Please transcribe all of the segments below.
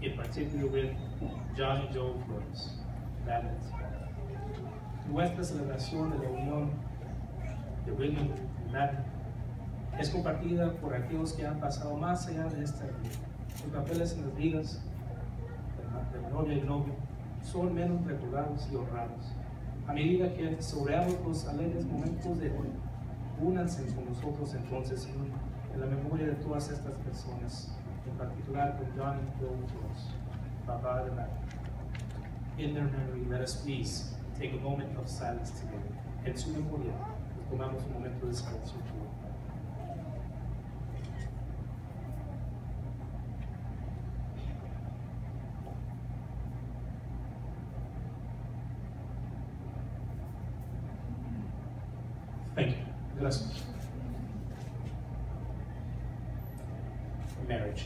in particular with John and Joe Flores. Nuestra celebración de la unión de William y Matt es compartida por aquellos que han pasado más allá de esta vida. Sus papeles en las vidas de la novia y el novio son menos recordados y honrados. A medida que saboreamos los alegres momentos de hoy, únanse con nosotros entonces en la memoria de todas estas personas, en particular con John and Joe Flores, papá de Matt. In their memory, let us please take a moment of silence together. En su memoria, tomamos un momento de silencio. Thank you. Gracias. Marriage.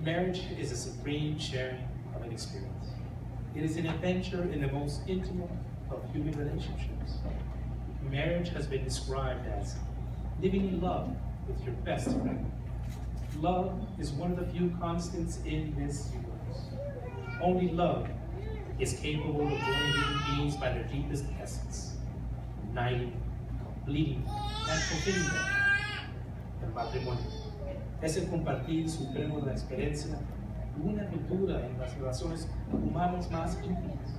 Marriage is a supreme sharing of an experience. It is an adventure in the most intimate of human relationships. Marriage has been described as living in love with your best friend. Love is one of the few constants in this universe. Only love is capable of joining human beings by their deepest essence, uniting, completing, and fulfilling them. El matrimonio es el compartir supremo de la experiencia de una cultura en las relaciones humanas más íntimas.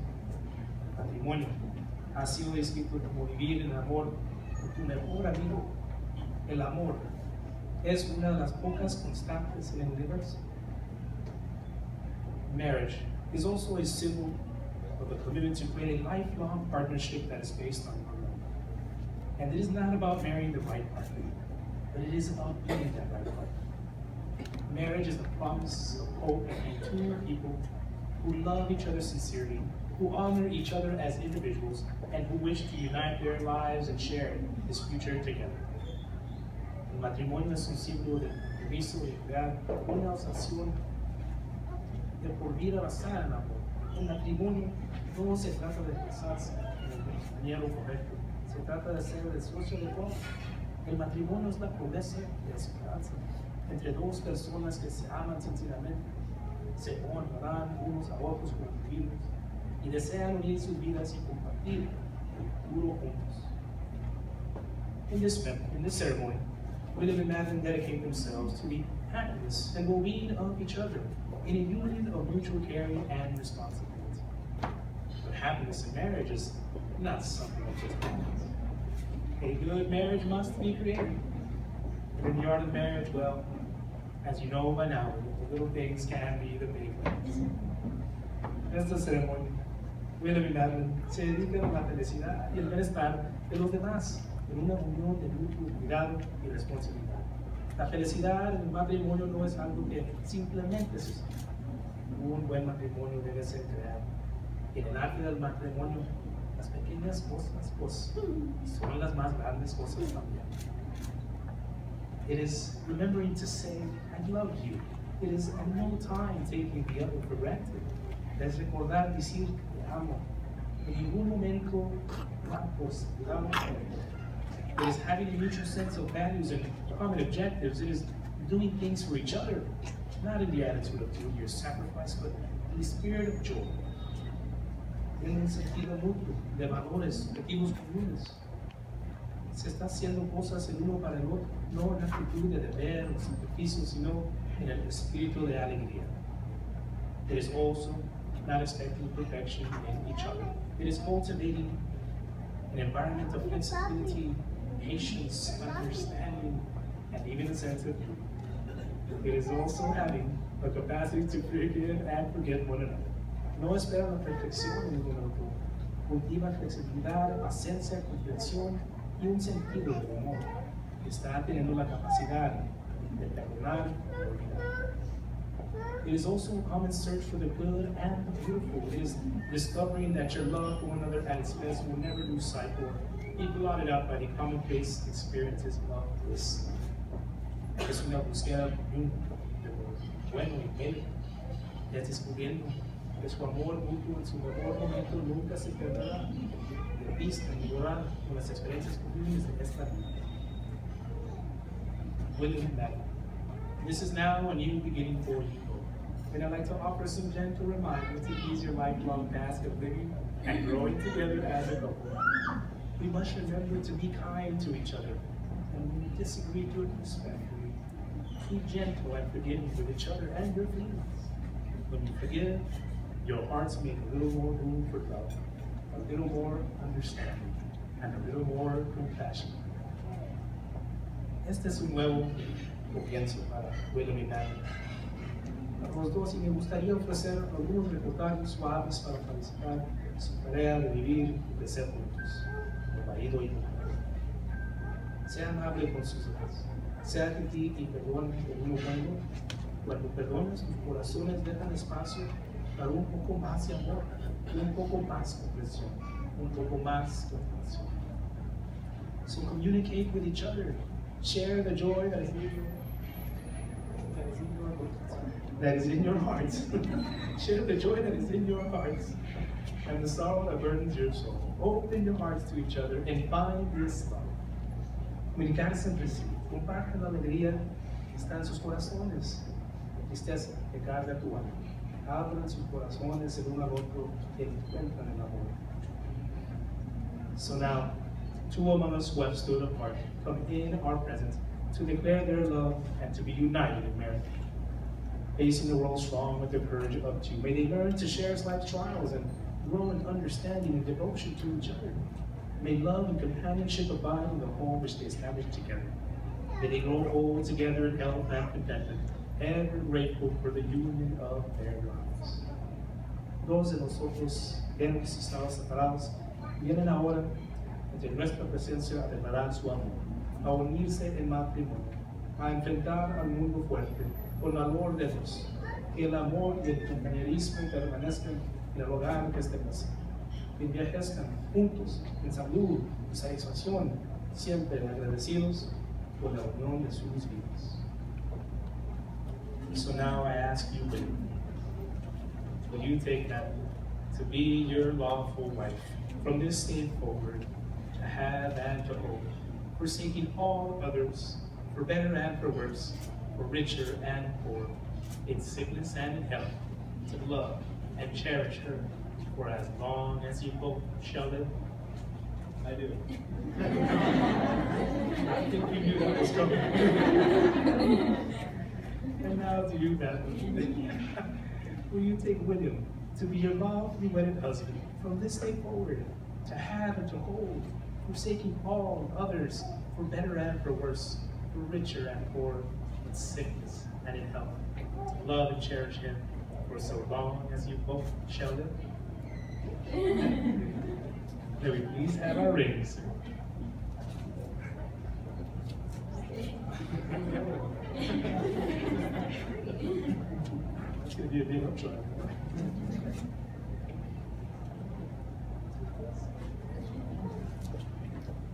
El matrimonio ha sido descrito como vivir en amor con tu mejor amigo. El amor es una de las pocas constantes en el universo. Marriage is also a symbol of the commitment to create a lifelong partnership that is based on love. And it is not about marrying the right partner, but it is about being that right partner. Marriage is the promise of hope between two people who love each other sincerely, who honor each other as individuals, and who wish to unite their lives and share this future together. El matrimonio es un símbolo de compromiso y crear una asociación de por vida basada en amor. El matrimonio no se trata de casarse en el compañero correcto, se trata de ser el socio de todos. El matrimonio es la promesa de esperanza entre dos personas que se aman sinceramente, se honrarán unos a otros como individuos y desean unir sus vidas y compartir el futuro juntos. In this ceremony, William and Madeline dedicate themselves to the happiness and well-being of each other in a union of mutual caring and responsibility. But happiness in marriage is not something that just happens. A good marriage must be created. And in the art of marriage, well, as you know by now, the little things can be the big ones. Esta ceremonia, William y Madeline se dedican a la felicidad y el bienestar de los demás en una unión de mutuo cuidado y responsabilidad. La felicidad en el matrimonio no es algo que simplemente sucede. Un buen matrimonio debe ser creado. En el arte del matrimonio, las pequeñas cosas pues, son las más grandes cosas también. It is remembering to say, I love you. It is at no time taking the other for granted. Es recordar decir, te amo. En ningún momento, pues, it is having a mutual sense of values and common objectives. It is doing things for each other, not in the attitude of doing your sacrifice, but in the spirit of joy. En un sentido mutuo, de valores, objetivos comunes. Se está haciendo cosas el uno para el otro, no en la actitud de deber o sacrificio, sino en el espíritu de alegría. It is also not expecting perfection in each other. It is cultivating an environment of flexibility, patience, understanding, and even a sense of humor. It is also having a capacity to forgive and forget one another. No espera la perfección en ningún otro. Cultiva flexibilidad, paciencia, comprensión y un sentido de humor. Está teniendo la capacidad de perdonar y olvidar. It is also a common search for the good and the beautiful. It is discovering that your love for one another at its best will never lose sight or be blotted out by the commonplace experiences of bliss. Es una búsqueda común de lo bueno y bello. Es descubriendo que su amor mutuo en su mejor momento nunca se perderá de vista ni borrado con las experiencias comunes de esta vida. William and Maggiano. This is now a new beginning for you both. And I'd like to offer some gentle reminders to ease your lifelong task of living and growing together as a couple. We must remember to be kind to each other, and when we disagree, do it respectfully. Be gentle and forgiving with each other and your feelings. When you forgive, your hearts make a little more room for love, a little more understanding, and a little more compassion. Este es un nuevo comienzo para iluminar a los dos, y me gustaría ofrecer algunos recordados suaves para felicitar su tarea de vivir y crecer juntos, como marido y mujer. Sea amable con sus hijos, sea gentil y perdone de uno mismo. Cuando perdonas, tus corazones dejan espacio para un poco más de amor, un poco más comprensión, un poco más compasión. So communicate with each other. Share the joy that is in your hearts. Share the joy that is in your hearts and the sorrow that burdens your soul. Open your hearts to each other and find this love. Comunicarse entre sí. Compartan la alegría que está en sus corazones, la tristeza que carga tu alma. Abran sus corazones el uno al otro y encuentran el amor. So now, two among us who have stood apart come in our presence to declare their love and to be united in marriage. Facing the world strong with the courage of two, may they learn to share life's trials and grow in understanding and devotion to each other. May love and companionship abide in the home which they establish together. May they grow old together in health and contentment, ever grateful for the union of their lives. Dos de nosotros que hemos estado separados vienen ahora ante nuestra presencia a declarar su amor, a unirse en matrimonio, a enfrentar al mundo fuerte con valor de Dios. Que el amor y el compañerismo permanezcan en el hogar que estemos. Que envejezcan juntos en salud y satisfacción, siempre agradecidos por la unión de sus vidas. So now I ask you, will you take that to be your lawful wife from this day forward, to have and to hold, forsaking all others, for better and for worse, for richer and poor, in sickness and in health, to love and cherish her for as long as you both shall live? I do. I think you knew that was coming. And now to you, that will you take William to be your lawfully wedded husband from this day forward, to have and to hold, forsaking all others, for better and for worse, for richer and poor, in sickness and in health, to love and cherish him for so long as you both shall live? May we please have our rings? It's going to be a big upshot.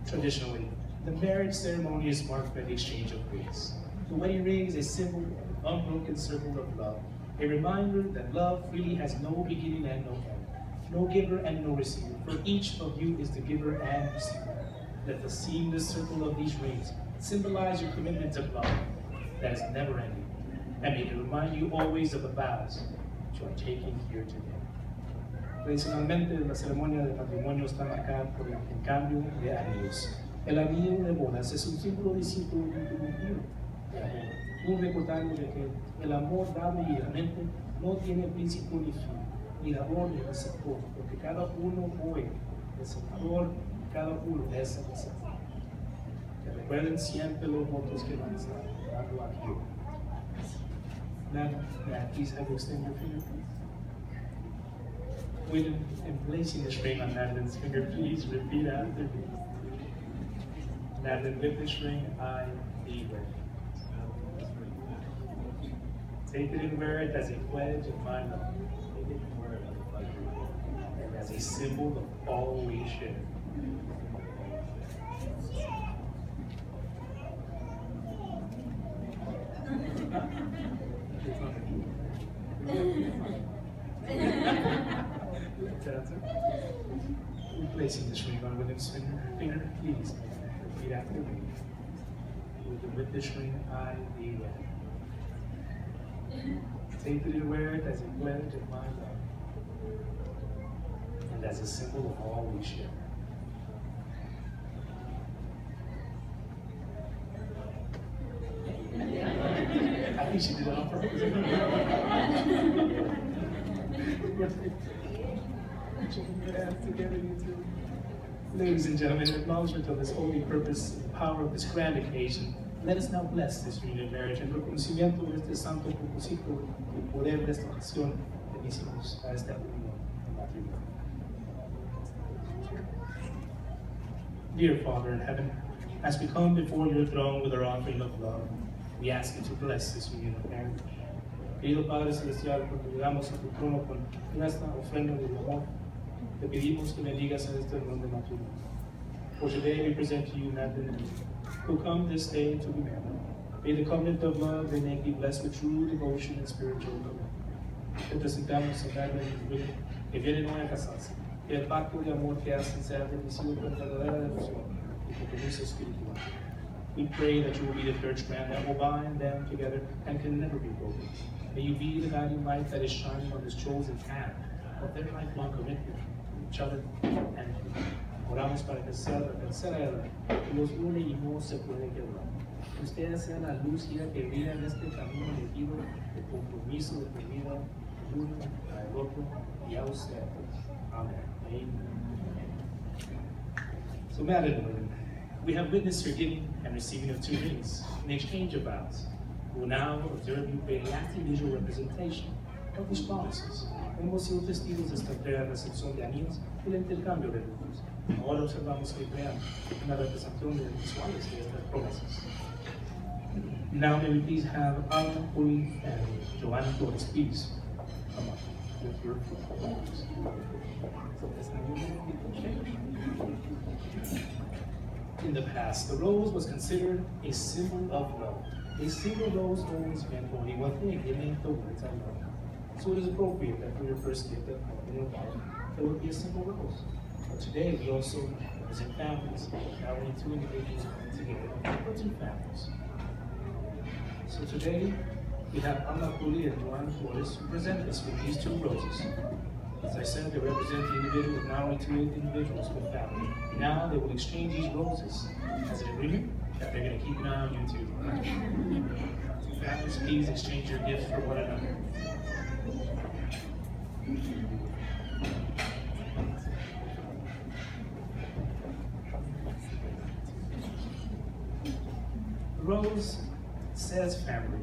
Traditionally, the marriage ceremony is marked by the exchange of rings. The wedding ring is a symbol of unbroken circle of love, a reminder that love really has no beginning and no end, no giver and no receiver, for each of you is the giver and receiver. Let the seamless circle of these rings symbolize your commitment to love that is never ending, and may it remind you always of the vows that you are taking here today. Tradicionalmente, la ceremonia de matrimonio está marcada por el cambio de anillos. El anillo de bodas es un símbolo distinto ininterrumpido de amor, un recordatorio de que el amor dado libremente no tiene principio ni fin, ni labor ni receptor, porque cada uno hoy es el dador, cada uno es el receptor. Que recuerden siempre los votos que van a estar dando aquí. Now, please have you extend your finger, please. When placing this ring on Madeline's finger, please repeat after me. Madeline, with this ring, I thee wed. Take it and wear it as a pledge of my love, and as a symbol of all we share. Placing this ring on William's finger, please repeat after me. With this ring, I thee wed. faithfully wear it as a pledge of my love and as a symbol of all we share. I think she did it on purpose. Ladies and gentlemen, in acknowledgement of this holy purpose and the power of this grand occasion, let us now bless this union of marriage en reconocimiento de este santo propósito y poder de esta acción que hicimos a esta unión en matrimonio. Dear Father in heaven, as we come before your throne with our offering of love, we ask you to bless this union of marriage. Querido Padre Celestial, cuando llegamos a tu trono con nuestra ofrenda de amor, te pedimos que bendigas a este unión de matrimonio. For today we present to you Nathan and Eve, who come this day to be married. May the covenant of love they make be blessed with true devotion and spiritual commitment. Te presentamos a Nathan and Eve, que vienen hoy a casarse, y el pacto de amor que hacen sea bendecido con verdadera devoción y compromiso espiritual. We pray that you will be the third strand that will bind them together and can never be broken. May you be the guiding light that is shining on this chosen path of their lifelong commitment to each other and to you. Oramos para que sea la tercera edad que los une y no se puede quebrar. Ustedes sean la luz guía que brilla en este camino elegido de compromiso de tu vida, el uno al otro y a ustedes. Amen. Amen. So, married women, we have witnessed your giving and receiving of 2 rings in exchange of vows. We will now observe you pay lasting visual representation of these promises. Hemos sido testigos de esta entrega de recepción de anillos y el intercambio de votos. Ahora observamos que crean una representación de visuales de estas promesas. Now may we please have our Pooley and Joanna Flores, please come up with your flowers. In the past, the rose was considered a symbol of love. A single rose always meant only one thing, it meant the words I love. So it is appropriate that for your first gift of your wife, there would be a single rose. But today we also represent families, not only 2 individuals coming together, but 2 families. So today we have Ana Pooley and Joanna Flores who present us with these 2 roses. As I said, they represent the individual with not only 2 individuals but family. Now they will exchange these roses as an agreement that they're going to keep an eye on you 2. 2 families, please exchange your gifts for one another. The rose says family.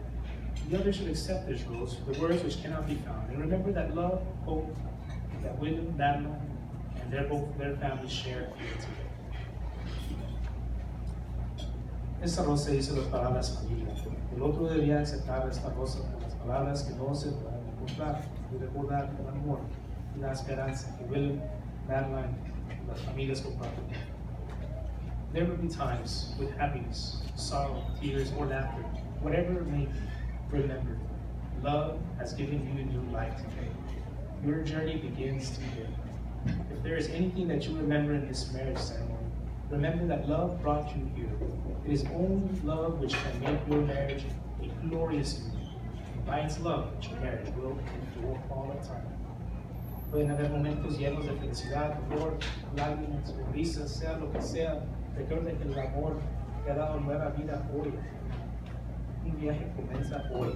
The other should accept this rose for the words which cannot be found. And remember that love, hope, that William, Madeline, and their families share here today. Esta rosa dice las palabras familia. El otro debería aceptar esta rosa con las palabras que no se pueden encontrar y recordar el amor y la esperanza que William, Madeline, y las familias comparten. There will be times with happiness, sorrow, tears, or laughter, whatever it may be. Remember, love has given you a new life today. Your journey begins today. If there is anything that you remember in this marriage ceremony, remember that love brought you here. It is only love which can make your marriage a glorious union. By its love, your marriage will endure all the time. Pueden haber momentos llenos de felicidad, dolor, lágrimas, risas, sea lo que sea. Recuerden que el amor te ha dado nueva vida hoy. Un viaje comienza hoy.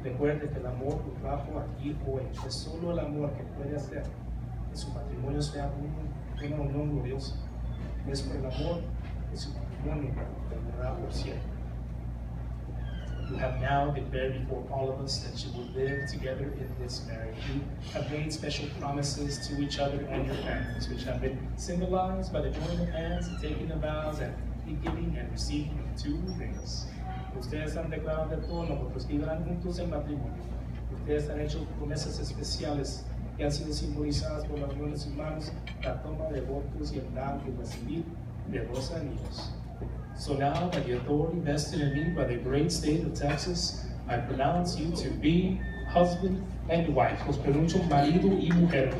Recuerde que el amor lo trajo aquí hoy. Es solo el amor que puede hacer que su matrimonio sea una unión gloriosa. Es por el amor que su matrimonio perdurará por siempre. You have now declared before all of us that you will live together in this marriage. You have made special promises to each other and your families, which have been symbolized by the joining of hands, the taking of vows, and the giving and receiving of 2 rings. Ustedes han declarado de tono, porque vivirán juntos en matrimonio. Ustedes han hecho promesas especiales que han sido simbolizadas por las unión de sus manos, la toma de votos y el dar y recibir de 2 anillos. So now, by the authority vested in me by the great state of Texas, I pronounce you to be husband and wife. Os pronuncio marido y mujer.